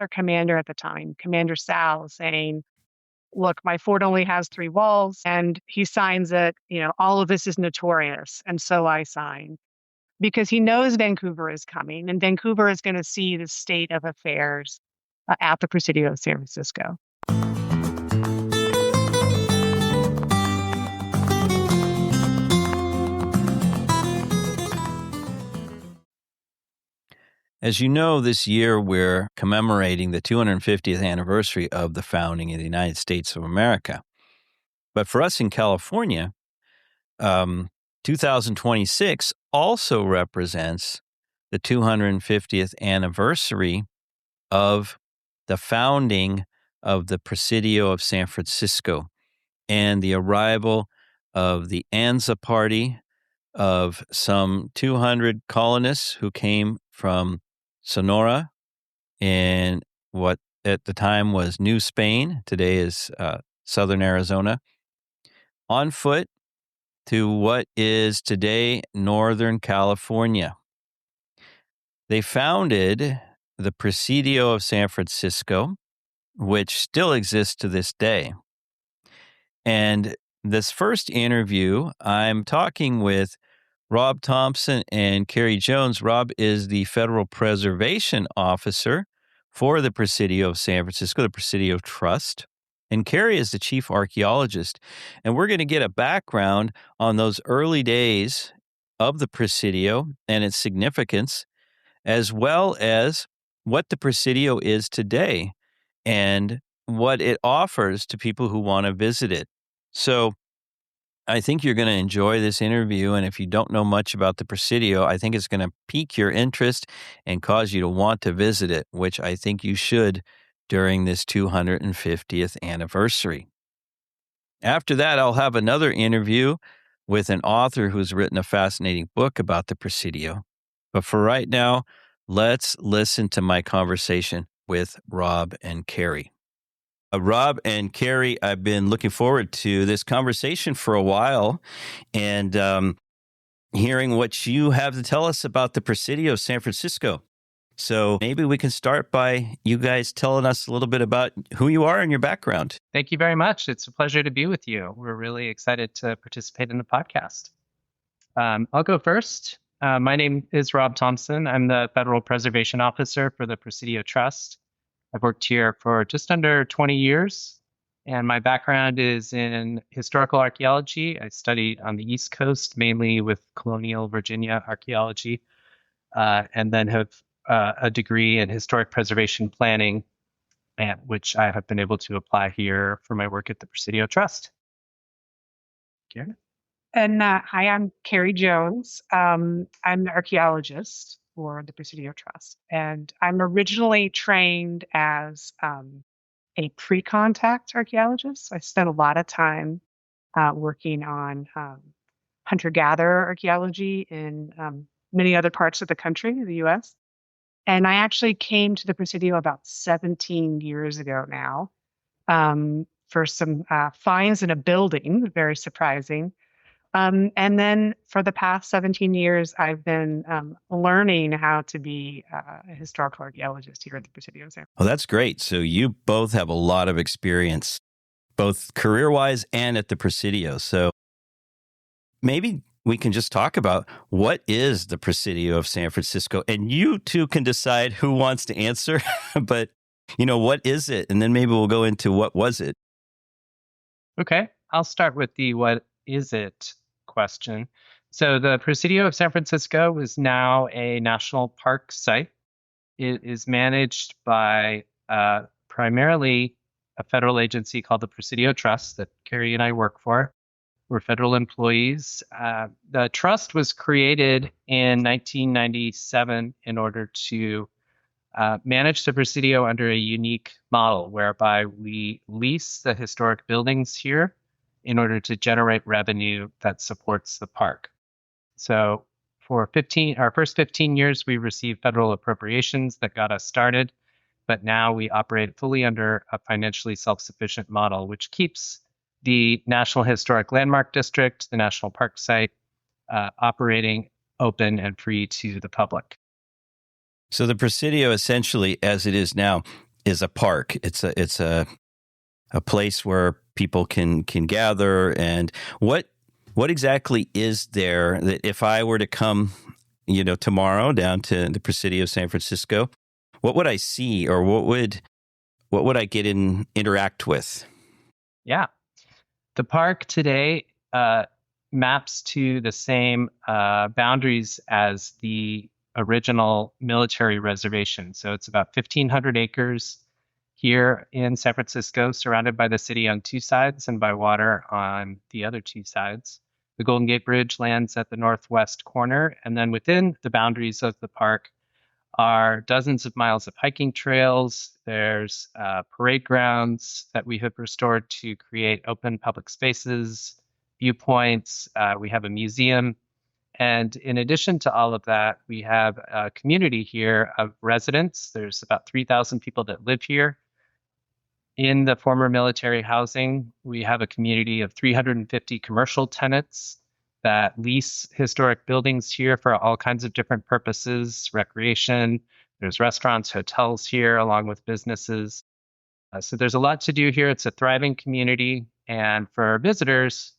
their commander at the time, Commander Sal, saying, look, my fort only has 3 walls. And he signs it, all of this is notorious. And so I sign because he knows Vancouver is coming and Vancouver is going to see the state of affairs at the Presidio of San Francisco. As you know, this year we're commemorating the 250th anniversary of the founding of the United States of America. But for us in California, 2026 also represents the 250th anniversary of the founding of the Presidio of San Francisco and the arrival of the Anza Party of some 200 colonists who came from Sonora in what at the time was New Spain, today is southern Arizona, on foot to what is today Northern California. They founded the Presidio of San Francisco, which still exists to this day. And this first interview, I'm talking with Rob Thomson and Kari Jones. Rob is the Federal Preservation Officer for the Presidio of San Francisco, the Presidio Trust. And Kari is the Chief Archaeologist. And we're going to get a background on those early days of the Presidio and its significance, as well as what the Presidio is today and what it offers to people who want to visit it. So I think you're going to enjoy this interview, and if you don't know much about the Presidio, I think it's going to pique your interest and cause you to want to visit it, which I think you should during this 250th anniversary. After that, I'll have another interview with an author who's written a fascinating book about the Presidio. But for right now, let's listen to my conversation with Rob and Kari. Rob and Kari, I've been looking forward to this conversation for a while and hearing what you have to tell us about the Presidio of San Francisco. So maybe we can start by you guys telling us a little bit about who you are and your background. Thank you very much. It's a pleasure to be with you. We're really excited to participate in the podcast. I'll go first. My name is Rob Thomson. I'm the Federal Preservation Officer for the Presidio Trust. I've worked here for just under 20 years, and my background is in historical archaeology. I studied on the East Coast, mainly with colonial Virginia archaeology, and then have a degree in historic preservation planning, which I have been able to apply here for my work at the Presidio Trust. Karen? And hi, I'm Kari Jones. I'm an archaeologist for the Presidio Trust. And I'm originally trained as a pre-contact archaeologist. I spent a lot of time working on hunter-gatherer archaeology in many other parts of the country, the U.S. And I actually came to the Presidio about 17 years ago now for some finds in a building, very surprising. And then for the past 17 years, I've been learning how to be a historical archaeologist here at the Presidio. Well, that's great. So you both have a lot of experience, both career-wise and at the Presidio. So maybe we can just talk about what is the Presidio of San Francisco, and you two can decide who wants to answer. But, what is it? And then maybe we'll go into what was it. Okay, I'll start with the what is it question. So the Presidio of San Francisco is now a national park site. It is managed by primarily a federal agency called the Presidio Trust that Kari and I work for. We're federal employees. The trust was created in 1997 in order to manage the Presidio under a unique model whereby we lease the historic buildings here in order to generate revenue that supports the park. So for our first 15 years, we received federal appropriations that got us started, but now we operate fully under a financially self-sufficient model, which keeps the National Historic Landmark District, the National Park Site, operating open and free to the public. So the Presidio, essentially, as it is now, is a park. It's a place where people can gather. And what exactly is there that if I were to come, tomorrow down to the Presidio of San Francisco, what would I see, or what would I interact with? Yeah. The park today maps to the same boundaries as the original military reservation. So it's about 1,500 acres here in San Francisco, surrounded by the city on two sides and by water on the other two sides. The Golden Gate Bridge lands at the northwest corner, and then within the boundaries of the park are dozens of miles of hiking trails. There's parade grounds that we have restored to create open public spaces, viewpoints. We have a museum. And in addition to all of that, we have a community here of residents. There's about 3,000 people that live here. In the former military housing, we have a community of 350 commercial tenants that lease historic buildings here for all kinds of different purposes, recreation. There's restaurants, hotels here, along with businesses. So there's a lot to do here. It's a thriving community. And for visitors,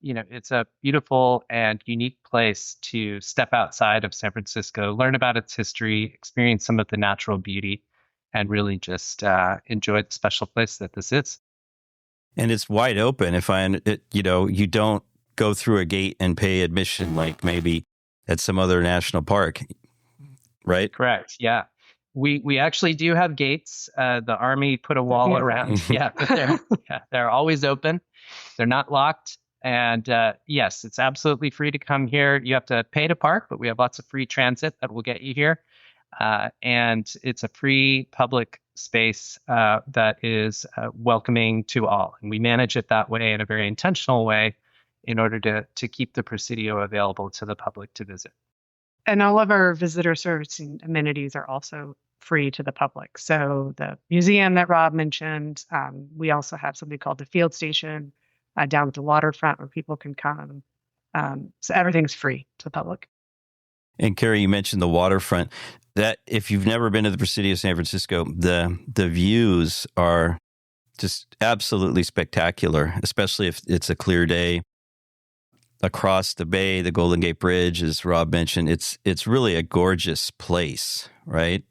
it's a beautiful and unique place to step outside of San Francisco, learn about its history, experience some of the natural beauty, and really just enjoy the special place that this is. And it's wide open. You don't go through a gate and pay admission like maybe at some other national park, right? Correct. Yeah. We actually do have gates. The Army put a wall around. Yeah, but they're always open. They're not locked. And yes, it's absolutely free to come here. You have to pay to park, but we have lots of free transit that will get you here. And it's a free public space that is welcoming to all. And we manage it that way in a very intentional way in order to keep the Presidio available to the public to visit. And all of our visitor servicing amenities are also free to the public. So the museum that Rob mentioned, we also have something called the field station down at the waterfront where people can come. So everything's free to the public. And Kari, you mentioned the waterfront. That if you've never been to the Presidio of San Francisco, the views are just absolutely spectacular, especially if it's a clear day. Across the bay, the Golden Gate Bridge, as Rob mentioned, it's really a gorgeous place, right?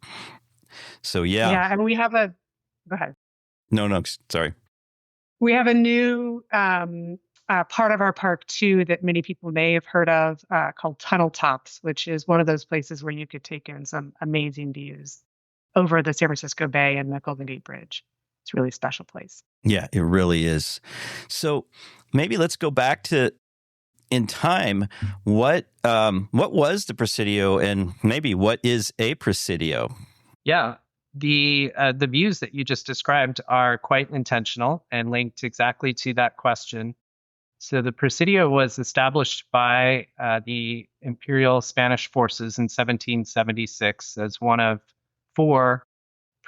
So yeah, and we have go ahead. No, sorry. We have a new part of our park too that many people may have heard of called Tunnel Tops, which is one of those places where you could take in some amazing views over the San Francisco Bay and the Golden Gate Bridge. It's a really special place. Yeah, it really is. So maybe let's go back to in time. What was the Presidio, and maybe what is a Presidio? Yeah. The views that you just described are quite intentional and linked exactly to that question. So the Presidio was established by the Imperial Spanish forces in 1776 as one of 4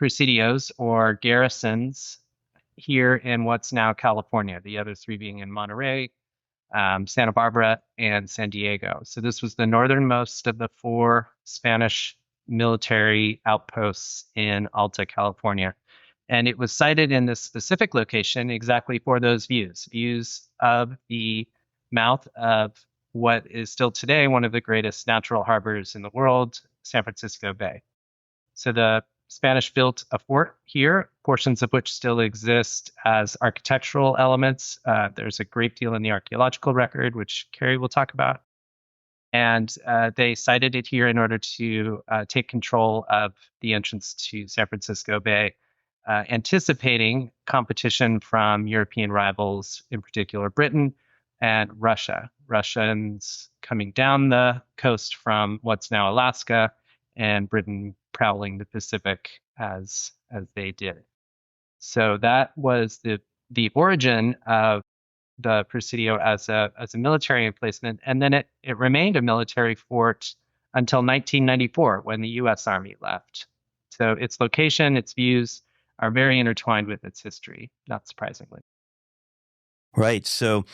presidios or garrisons here in what's now California, the other 3 being in Monterey, Santa Barbara, and San Diego. So this was the northernmost of the 4 Spanish military outposts in Alta California. And it was sited in this specific location exactly for those views of the mouth of what is still today one of the greatest natural harbors in the world, San Francisco Bay. So the Spanish built a fort here, portions of which still exist as architectural elements. There's a great deal in the archaeological record, which Kari will talk about. And they sited it here in order to take control of the entrance to San Francisco Bay, anticipating competition from European rivals, in particular Britain and Russia. Russians coming down the coast from what's now Alaska, and Britain prowling the Pacific as they did. So that was the origin of the Presidio as a military emplacement, and then it remained a military fort until 1994 when the U.S. Army left. So its location, its views are very intertwined with its history, not surprisingly. Right. So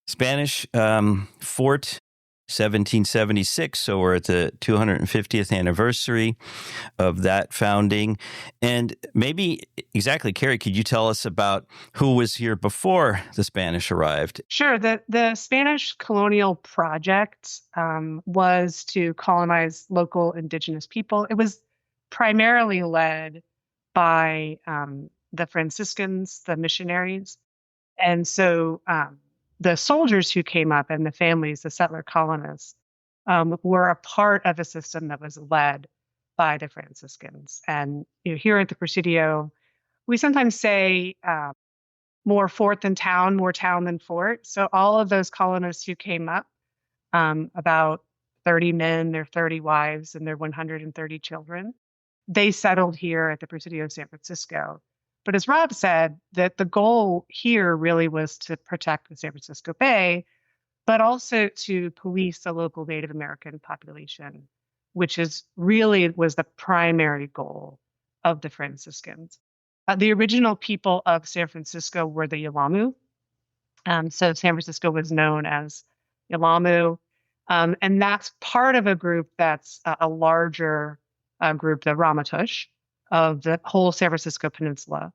Spanish fort 1776. So we're at the 250th anniversary of that founding. And maybe, exactly, Kari, could you tell us about who was here before the Spanish arrived? Sure. The Spanish colonial project was to colonize local indigenous people. It was primarily led by the Franciscans, the missionaries. And so the soldiers who came up and the families, the settler colonists, were a part of a system that was led by the Franciscans. And here at the Presidio, we sometimes say more fort than town, more town than fort. So all of those colonists who came up, about 30 men, their 30 wives, and their 130 children, they settled here at the Presidio of San Francisco. But as Rob said, that the goal here really was to protect the San Francisco Bay, but also to police the local Native American population, which is really was the primary goal of the Franciscans. The original people of San Francisco were the Yelamu. So San Francisco was known as Yelamu. And that's part of a group that's a larger group, the Ramaytush, of the whole San Francisco Peninsula.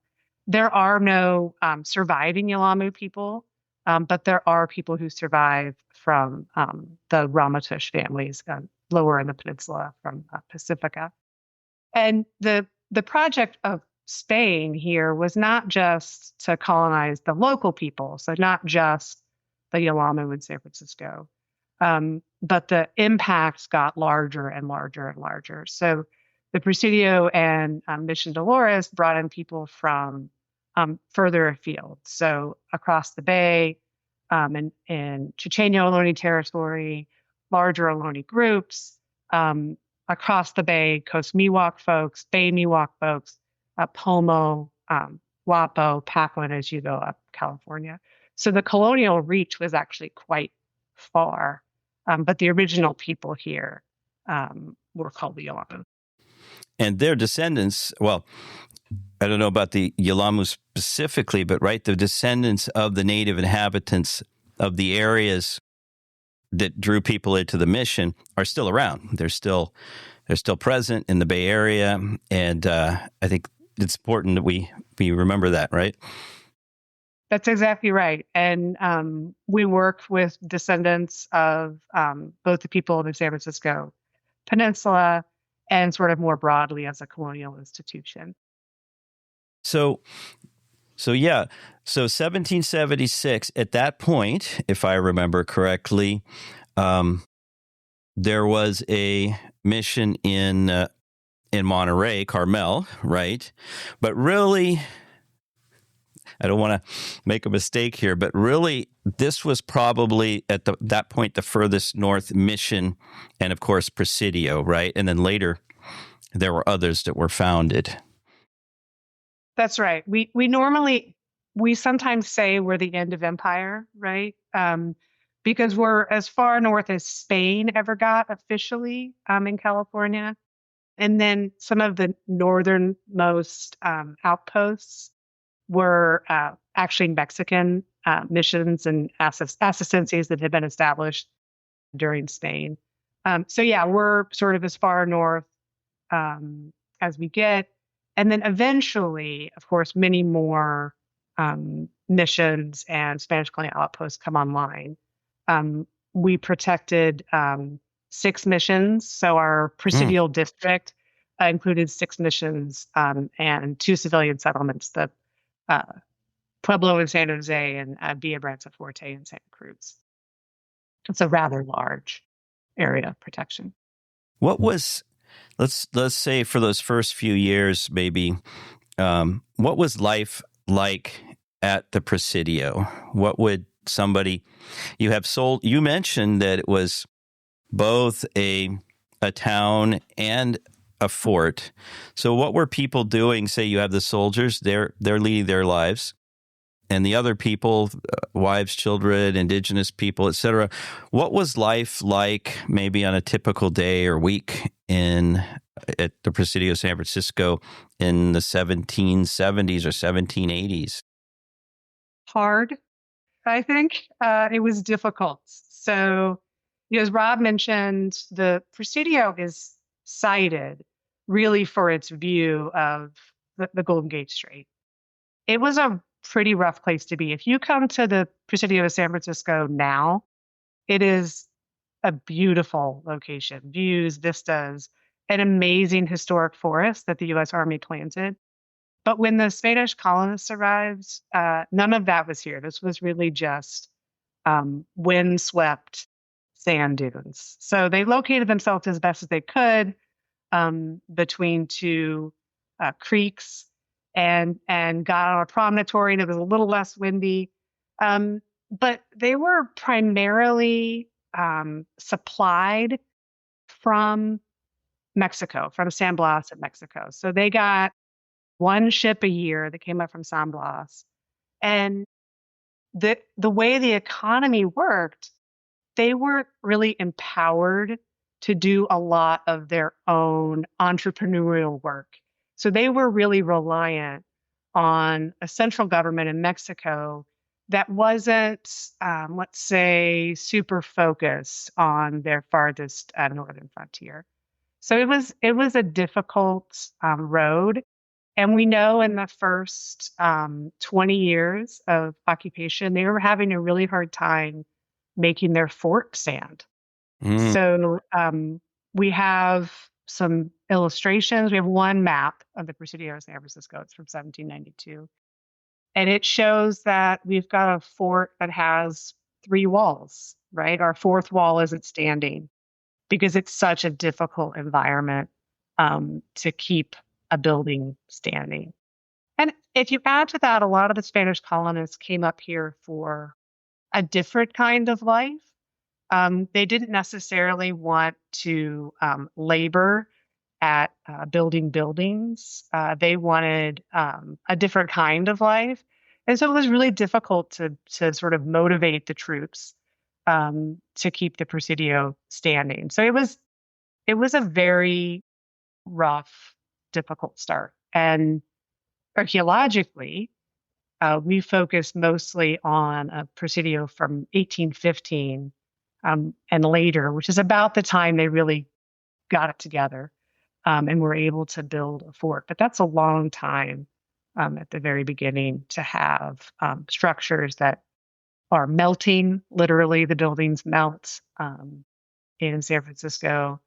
There are no surviving Yelamu people, but there are people who survive from the Ramaytush families lower in the peninsula from Pacifica. And the project of Spain here was not just to colonize the local people, so not just the Yelamu in San Francisco, but the impacts got larger and larger and larger. So the Presidio and Mission Dolores brought in people from further afield, so across the bay, in Chichenyo Ohlone territory, larger Ohlone groups, across the bay, Coast Miwok folks, Bay Miwok folks, Pomo, Wapo, Papuan as you go up California. So the colonial reach was actually quite far, but the original people here were called the Yelamu. And their descendants, well, I don't know about the Yelamu specifically, but right, the descendants of the native inhabitants of the areas that drew people into the mission are still around. They're still present in the Bay Area, and I think it's important that we remember that, right? That's exactly right. And we work with descendants of both the people of the San Francisco Peninsula and sort of more broadly as a colonial institution. So 1776, at that point, if I remember correctly, there was a mission in Monterey, Carmel, right? But really, I don't want to make a mistake here, but really, this was probably at that point the furthest north mission, and of course Presidio, right? And then later, there were others that were founded. That's right. We sometimes say we're the end of empire, right? Because we're as far north as Spain ever got officially in California. And then some of the northernmost outposts were actually Mexican missions and assistancies that had been established during Spain. So yeah, we're sort of as far north as we get. And then eventually, of course, many more missions and Spanish colonial outposts come online. We protected 6 missions. So our presidial district included 6 missions and 2 civilian settlements, the Pueblo in San Jose and Villa Branciforte in Santa Cruz. It's a rather large area of protection. What was, let's say for those first few years, maybe, what was life like at the Presidio? What would somebody, you mentioned that it was both a town and a fort. So what were people doing? Say you have the soldiers, they're leading their lives, and the other people, wives, children, indigenous people, etc. What was life like maybe on a typical day or week at the Presidio of San Francisco in the 1770s or 1780s? Hard, I think. It was difficult. So As Rob mentioned, the Presidio is cited really for its view of the Golden Gate Strait. It was a pretty rough place to be. If you come to the Presidio of San Francisco now, it is a beautiful location, views, vistas, an amazing historic forest that the U.S. Army planted. But when the Spanish colonists arrived, none of that was here. This was really just windswept sand dunes. So they located themselves as best as they could between two creeks and got on a promontory, and it was a little less windy. But they were primarily supplied from Mexico, from San Blas in Mexico. So they got one ship a year that came up from San Blas. And the way the economy worked, they weren't really empowered to do a lot of their own entrepreneurial work. So they were really reliant on a central government in Mexico that wasn't, let's say, super focused on their farthest northern frontier. So it was a difficult road. And we know in the first 20 years of occupation, they were having a really hard time making their fort stand. So we have some illustrations. We have one map of the Presidio of San Francisco. It's from 1792. And it shows that we've got a fort that has 3 walls, right? Our 4th wall isn't standing because it's such a difficult environment to keep a building standing. And if you add to that, a lot of the Spanish colonists came up here for a different kind of life. They didn't necessarily want to labor at building buildings. They wanted a different kind of life. And so it was really difficult to sort of motivate the troops to keep the Presidio standing. So it was a very rough, difficult start. And archaeologically, we focus mostly on a Presidio from 1815 and later, which is about the time they really got it together and were able to build a fort. But that's a long time at the very beginning to have structures that are melting. Literally, the buildings melt in San Francisco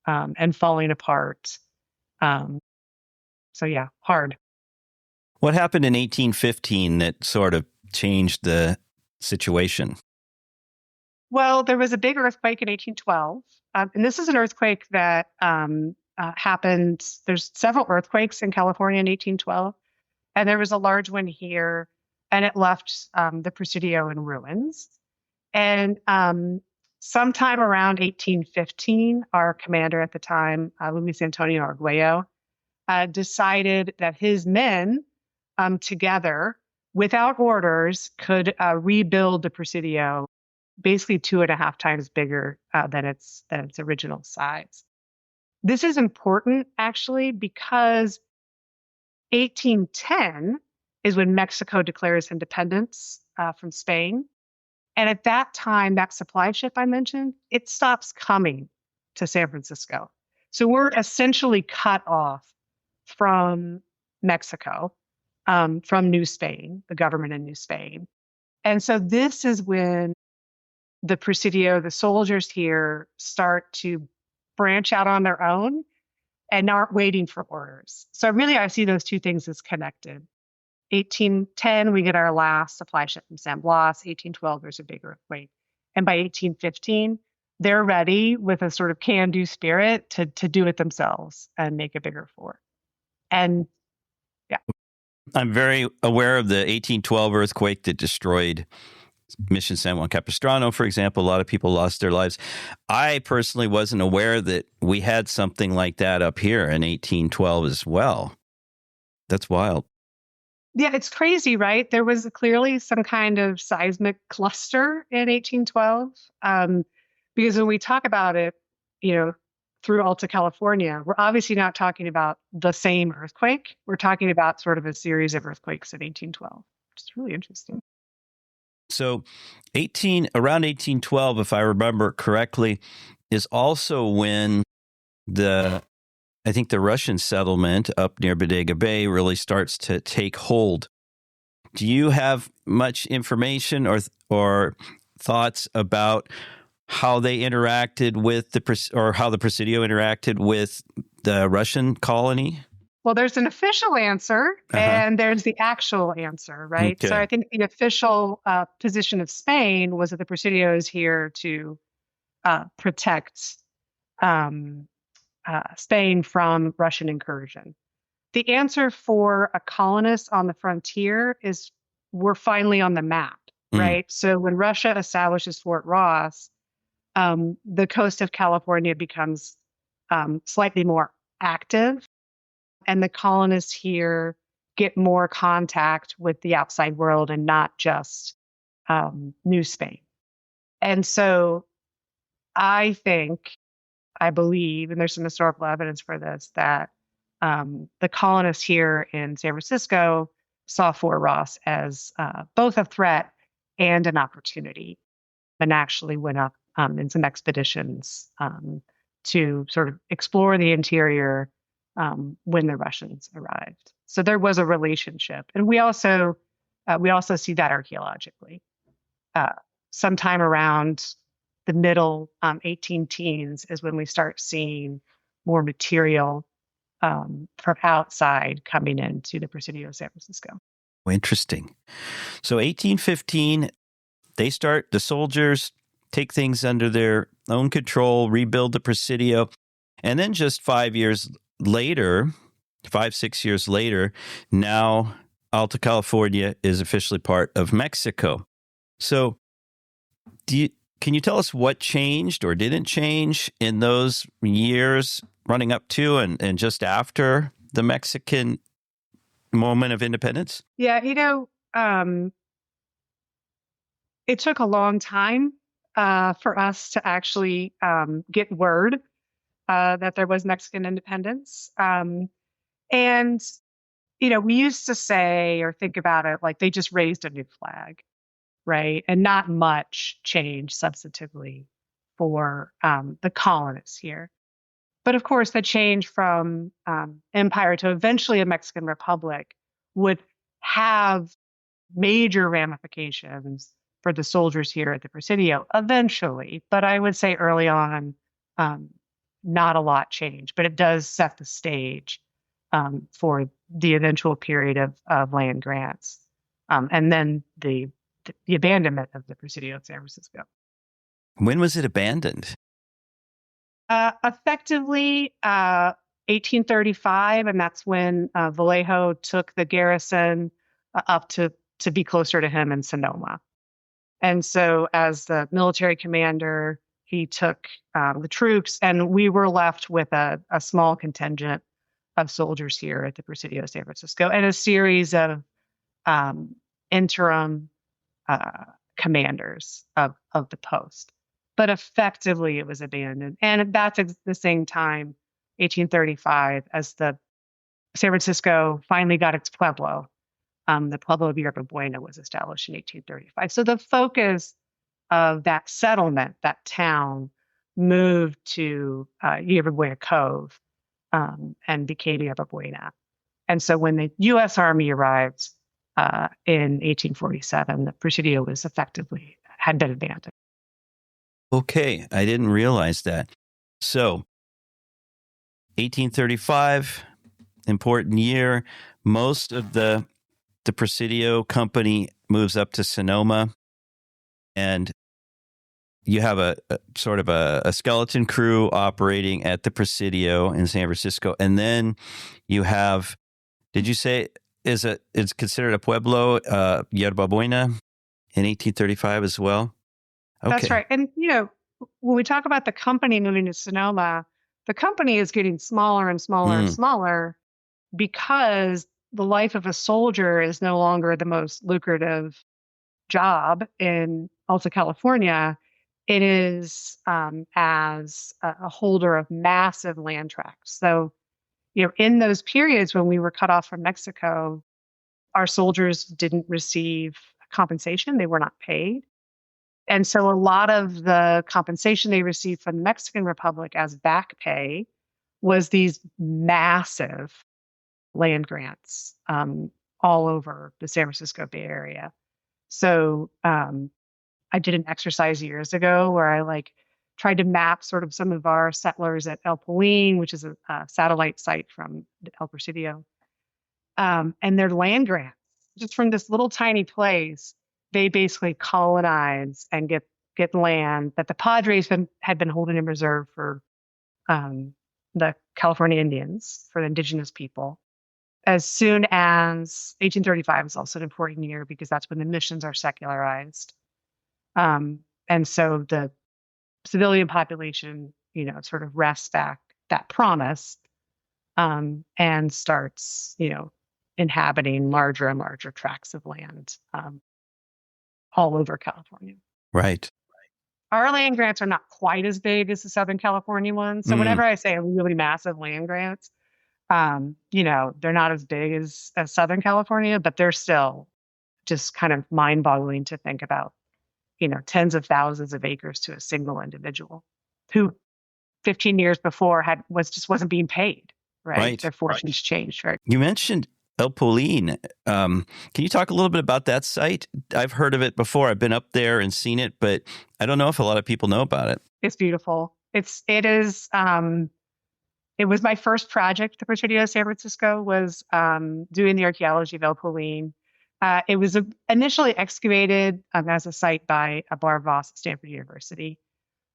and falling apart. So yeah, hard. What happened in 1815 that sort of changed the situation? Well, there was a big earthquake in 1812. And this is an earthquake that happened. There's several earthquakes in California in 1812. And there was a large one here, and it left the Presidio in ruins. And sometime around 1815, our commander at the time, Luis Antonio Arguello, decided that his men together, without orders, could rebuild the Presidio basically 2.5 times bigger than its original size. This is important, actually, because 1810 is when Mexico declares independence from Spain. And at that time, that supply ship I mentioned, it stops coming to San Francisco. So we're essentially cut off from Mexico, from New Spain, the government in New Spain. And so this is when the Presidio, the soldiers here, start to branch out on their own and aren't waiting for orders. So really, I see those two things as connected. 1810, we get our last supply ship from San Blas. 1812, there's a big earthquake. And by 1815, they're ready with a sort of can-do spirit to do it themselves and make a bigger fort. And yeah. I'm very aware of the 1812 earthquake that destroyed Mission San Juan Capistrano, for example. A lot of people lost their lives. I personally wasn't aware that we had something like that up here in 1812 as well. That's wild. Yeah, it's crazy, right? There was clearly some kind of seismic cluster in 1812. Because when we talk about it, through Alta California, we're obviously not talking about the same earthquake. We're talking about sort of a series of earthquakes in 1812, which is really interesting. So around 1812, if I remember correctly, is also when I think the Russian settlement up near Bodega Bay really starts to take hold. Do you have much information or thoughts about how they interacted with how the Presidio interacted with the Russian colony? Well, there's an official answer and there's the actual answer, right? Okay. So I think the official position of Spain was that the Presidio is here to protect Spain from Russian incursion. The answer for a colonist on the frontier is we're finally on the map, right? So when Russia establishes Fort Ross, the coast of California becomes slightly more active, and the colonists here get more contact with the outside world and not just New Spain. And so I believe, and there's some historical evidence for this, that the colonists here in San Francisco saw Fort Ross as both a threat and an opportunity, and actually went up in some expeditions to sort of explore the interior when the Russians arrived. So there was a relationship, and we also see that archaeologically. Sometime around the middle 18 teens is when we start seeing more material from outside coming into the Presidio of San Francisco. Interesting. So 1815, the soldiers take things under their own control, rebuild the Presidio. And then just 6 years later, now Alta California is officially part of Mexico. So can you tell us what changed or didn't change in those years running up to and just after the Mexican moment of independence? Yeah, it took a long time for us to actually get word that there was Mexican independence. And, we used to say or think about it like they just raised a new flag, right? And not much changed substantively for the colonists here. But of course, the change from empire to eventually a Mexican republic would have major ramifications for the soldiers here at the Presidio eventually. But I would say early on, not a lot changed, but it does set the stage for the eventual period of land grants. And then the abandonment of the Presidio of San Francisco. When was it abandoned? Effectively, 1835, and that's when Vallejo took the garrison up to be closer to him in Sonoma. And so as the military commander, he took the troops, and we were left with a small contingent of soldiers here at the Presidio of San Francisco and a series of interim commanders of the post. But effectively, it was abandoned. And that's the same time, 1835, as the San Francisco finally got its pueblo. The Pueblo of Yerba Buena was established in 1835. So the focus of that settlement, that town, moved to Yerba Buena Cove and became Yerba Buena. And so when the U.S. Army arrived in 1847, the Presidio had been abandoned. Okay, I didn't realize that. So, 1835, important year. Most of the Presidio company moves up to Sonoma, and you have a sort of a skeleton crew operating at the Presidio in San Francisco, and then you have. Did you say it's considered a pueblo, Yerba Buena, in 1835 as well? Okay. That's right. And, when we talk about the company moving to Sonoma, the company is getting smaller and smaller and smaller because the life of a soldier is no longer the most lucrative job in Alta California. It is as a holder of massive land tracts. So, in those periods when we were cut off from Mexico, our soldiers didn't receive compensation. They were not paid. And so a lot of the compensation they received from the Mexican Republic as back pay was these massive land grants all over the San Francisco Bay Area. So I did an exercise years ago where I tried to map sort of some of our settlers at El Polín, which is a satellite site from El Presidio, and their land grants. Just from this little tiny place, they basically colonize and get land that the Padres had been holding in reserve for the California Indians, for the Indigenous people. As soon as 1835 is also an important year because that's when the missions are secularized. And so the civilian population, sort of wrests back that promise and starts, inhabiting larger and larger tracts of land all over California. Right. Our land grants are not quite as big as the Southern California ones. So whenever I say really massive land grants, they're not as big as Southern California, but they're still just kind of mind-boggling to think about, tens of thousands of acres to a single individual who 15 years before wasn't being paid, right? Their fortunes changed, right? You mentioned El Polín. Can you talk a little bit about that site? I've heard of it before. I've been up there and seen it, but I don't know if a lot of people know about it. It's beautiful. It was my first project. The Presidio of San Francisco was doing the archaeology of El Polín. It was initially excavated as a site by a Bar Voss at Stanford University,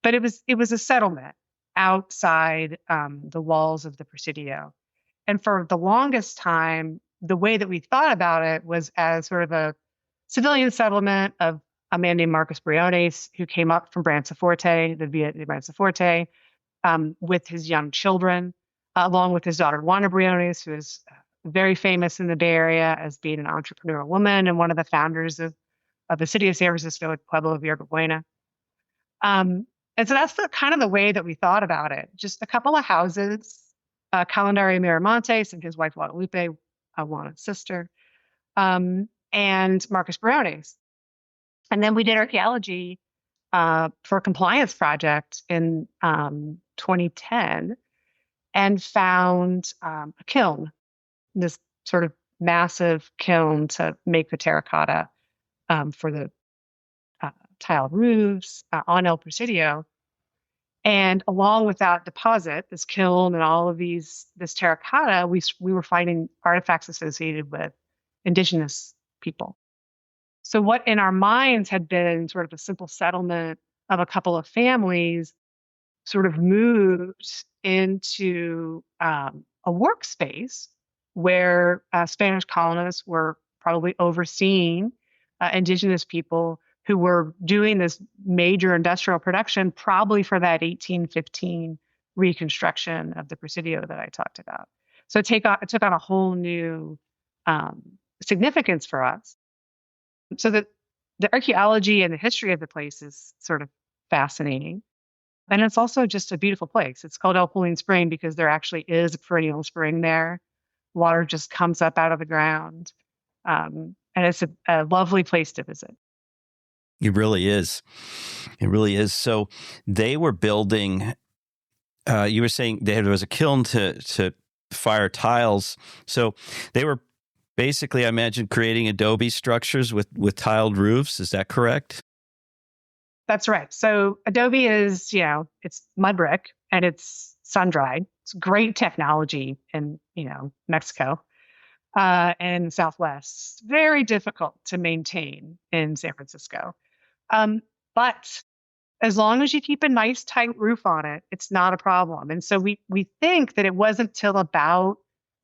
but it was a settlement outside the walls of the Presidio. And for the longest time, the way that we thought about it was as sort of a civilian settlement of a man named Marcus Briones, who came up from Branciforte, the Via de Branciforte, with his young children, along with his daughter Juana Briones, who is very famous in the Bay Area as being an entrepreneurial woman and one of the founders of the city of San Francisco at Pueblo of Yerba Buena. And so that's kind of the way that we thought about it. Just a couple of houses, Calendario Miramontes and his wife Guadalupe, Juana's sister, and Marcus Briones. And then we did archaeology for a compliance project in 2010 and found a kiln, this sort of massive kiln to make the terracotta for the tile roofs on El Presidio. And along with that deposit, this kiln and all of this terracotta, we were finding artifacts associated with Indigenous people. So what in our minds had been sort of a simple settlement of a couple of families sort of moved into a workspace where Spanish colonists were probably overseeing Indigenous people who were doing this major industrial production, probably for that 1815 reconstruction of the Presidio that I talked about. So it took on a whole new significance for us. So the archaeology and the history of the place is sort of fascinating. And it's also just a beautiful place. It's called El Polín Spring because there actually is a perennial spring there. Water just comes up out of the ground. And it's a lovely place to visit. It really is. It really is. So they were building, you were saying there was a kiln to fire tiles. So they were basically, I imagine, creating adobe structures with tiled roofs. Is that correct? That's right. So adobe is, it's mud brick and it's sun-dried. It's great technology in, Mexico and Southwest. It's very difficult to maintain in San Francisco. But as long as you keep a nice tight roof on it, it's not a problem. And so we think that it wasn't till about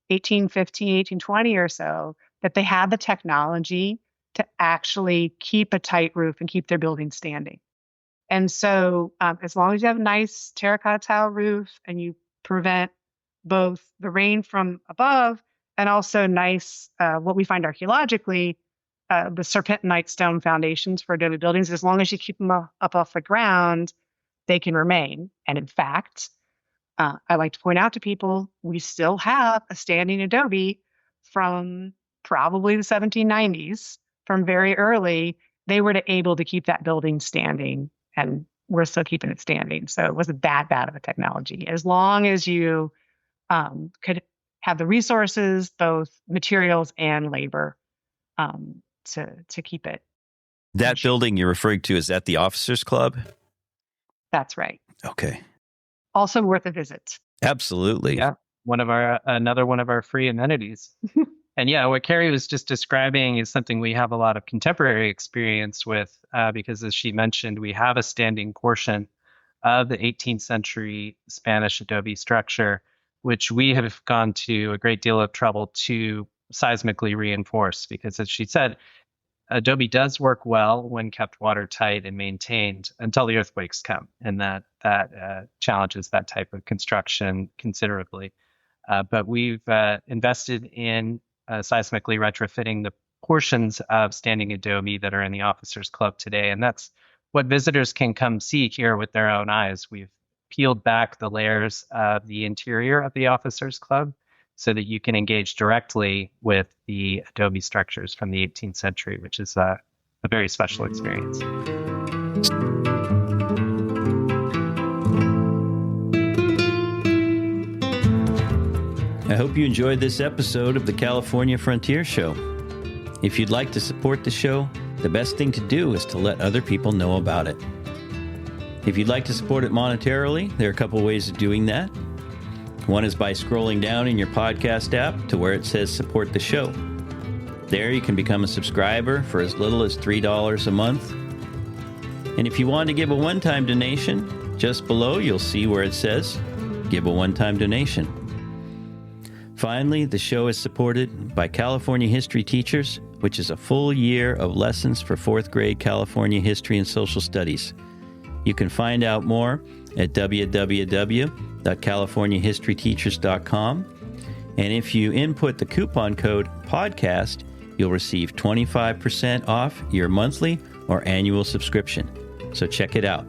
1815, 1820 or so that they had the technology to actually keep a tight roof and keep their building standing. And so as long as you have a nice terracotta tile roof and you prevent both the rain from above and also nice, what we find archaeologically, the serpentinite stone foundations for adobe buildings, as long as you keep them up off the ground, they can remain. And in fact, I like to point out to people, we still have a standing adobe from probably the 1790s from very early, they were able to keep that building standing, and we're still keeping it standing. So it wasn't that bad of a technology. As long as you could have the resources, both materials and labor, to keep it. That building you're referring to, is that the Officers Club? That's right. Okay. Also worth a visit. Absolutely. Yeah. Another one of our free amenities. And yeah, what Kari was just describing is something we have a lot of contemporary experience with, because as she mentioned, we have a standing portion of the 18th century Spanish adobe structure, which we have gone to a great deal of trouble to seismically reinforce, because as she said, adobe does work well when kept watertight and maintained until the earthquakes come, and that challenges that type of construction considerably. But we've invested in seismically retrofitting the portions of standing adobe that are in the Officers Club today, and that's what visitors can come see here with their own eyes. We've peeled back the layers of the interior of the Officers Club so that you can engage directly with the adobe structures from the 18th century, which is a very special experience. I hope you enjoyed this episode of the California Frontier Show. If you'd like to support the show, the best thing to do is to let other people know about it. If you'd like to support it monetarily, there are a couple ways of doing that. One is by scrolling down in your podcast app to where it says support the show. There you can become a subscriber for as little as $3 a month. And if you want to give a one-time donation, just below you'll see where it says give a one-time donation. Finally, the show is supported by California History Teachers, which is a full year of lessons for 4th grade California history and social studies. You can find out more at www.californiahistoryteachers.com. And if you input the coupon code podcast, you'll receive 25% off your monthly or annual subscription. So check it out.